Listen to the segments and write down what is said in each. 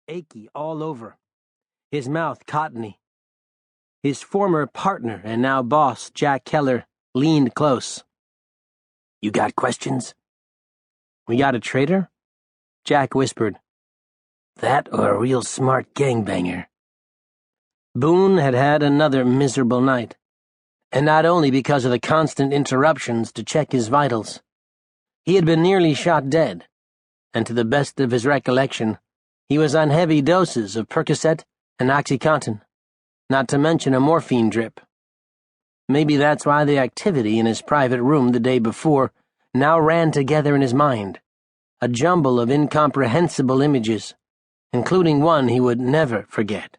achy all over, his mouth cottony. His former partner and now boss, Jack Keller, leaned close. "You got questions?" "We got a traitor?" Jack whispered. "That or a real smart gangbanger." Boone had had another miserable night, and not only because of the constant interruptions to check his vitals. He had been nearly shot dead, and to the best of his recollection, he was on heavy doses of Percocet and OxyContin, not to mention a morphine drip. Maybe that's why the activity in his private room the day before now ran together in his mind, a jumble of incomprehensible images, including one he would never forget.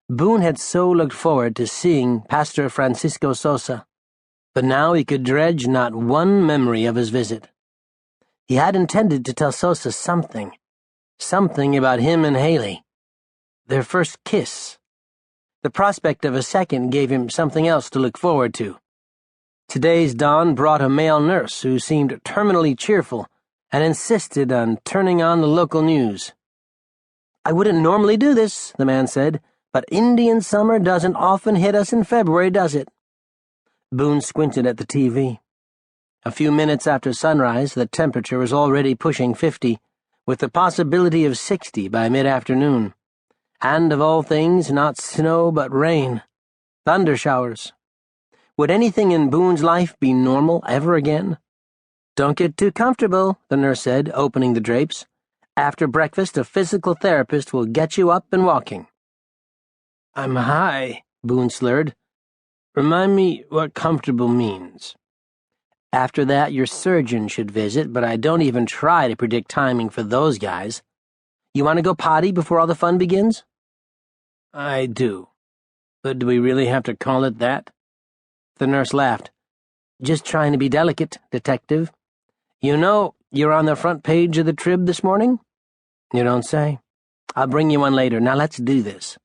Boone had so looked forward to seeing Pastor Francisco Sosa, but now he could dredge not one memory of his visit. He had intended to tell Sosa something about him and Haley, their first kiss. The prospect of a second gave him something else to look forward to. Today's dawn brought a male nurse who seemed terminally cheerful and insisted on turning on the local news. "I wouldn't normally do this," the man said, "but Indian summer doesn't often hit us in February, does it?" Boone squinted at the TV. A few minutes after sunrise, the temperature was already pushing 50, with the possibility of 60 by mid-afternoon. And of all things, not snow but rain. Thunder showers. Would anything in Boone's life be normal ever again? "Don't get too comfortable," the nurse said, opening the drapes. "After breakfast, a physical therapist will get you up and walking." "I'm high," Boone slurred. "Remind me what comfortable means." "After that, your surgeon should visit, but I don't even try to predict timing for those guys. You want to go potty before all the fun begins?" "I do. But do we really have to call it that?" The nurse laughed. "Just trying to be delicate, detective. You know, you're on the front page of the Trib this morning?" "You don't say. I'll bring you one later. Now let's do this."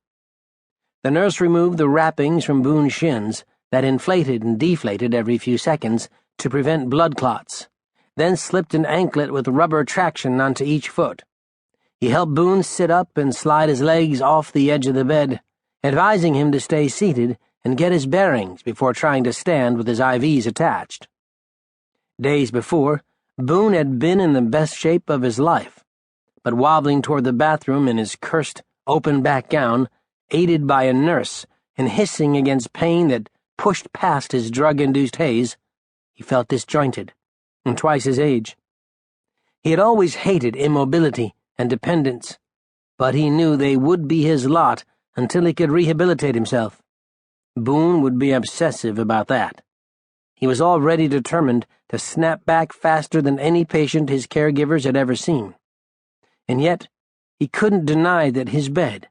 The nurse removed the wrappings from Boone's shins that inflated and deflated every few seconds to prevent blood clots, then slipped an anklet with rubber traction onto each foot. He helped Boone sit up and slide his legs off the edge of the bed, advising him to stay seated and get his bearings before trying to stand with his IVs attached. Days before, Boone had been in the best shape of his life, but wobbling toward the bathroom in his cursed open-back gown, aided by a nurse and hissing against pain that pushed past his drug-induced haze, he felt disjointed and twice his age. He had always hated immobility and dependence, but he knew they would be his lot until he could rehabilitate himself. Boone would be obsessive about that. He was already determined to snap back faster than any patient his caregivers had ever seen. And yet, he couldn't deny that his bed,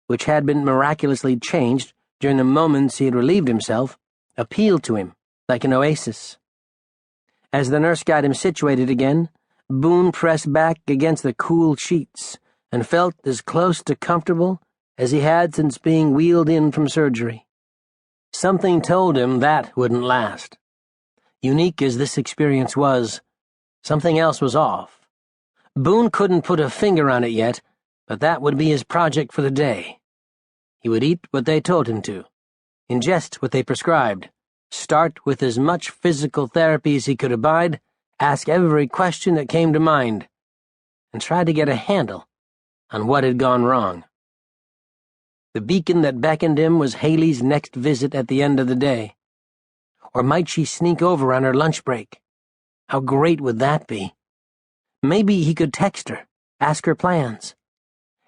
which had been miraculously changed during the moments he had relieved himself, appealed to him like an oasis. As the nurse got him situated again, Boone pressed back against the cool sheets and felt as close to comfortable as he had since being wheeled in from surgery. Something told him that wouldn't last. Unique as this experience was, something else was off. Boone couldn't put a finger on it yet, but that would be his project for the day. He would eat what they told him to, ingest what they prescribed, start with as much physical therapy as he could abide, ask every question that came to mind, and try to get a handle on what had gone wrong. The beacon that beckoned him was Haley's next visit at the end of the day. Or might she sneak over on her lunch break? How great would that be? Maybe he could text her, ask her plans.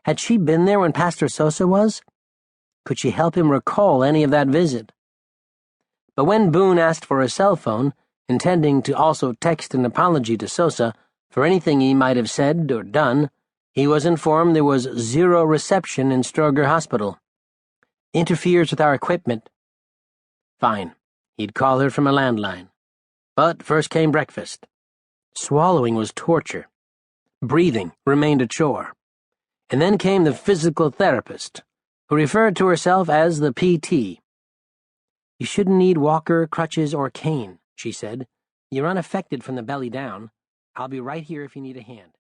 Had she been there when Pastor Sosa was? Could she help him recall any of that visit? But when Boone asked for a cell phone, intending to also text an apology to Sosa for anything he might have said or done, he was informed there was zero reception in Stroger Hospital. "Interferes with our equipment." Fine. He'd call her from a landline. But first came breakfast. Swallowing was torture. Breathing remained a chore. And then came the physical therapist, who referred to herself as the PT. "You shouldn't need walker, crutches, or cane," she said. "You're unaffected from the belly down. I'll be right here if you need a hand."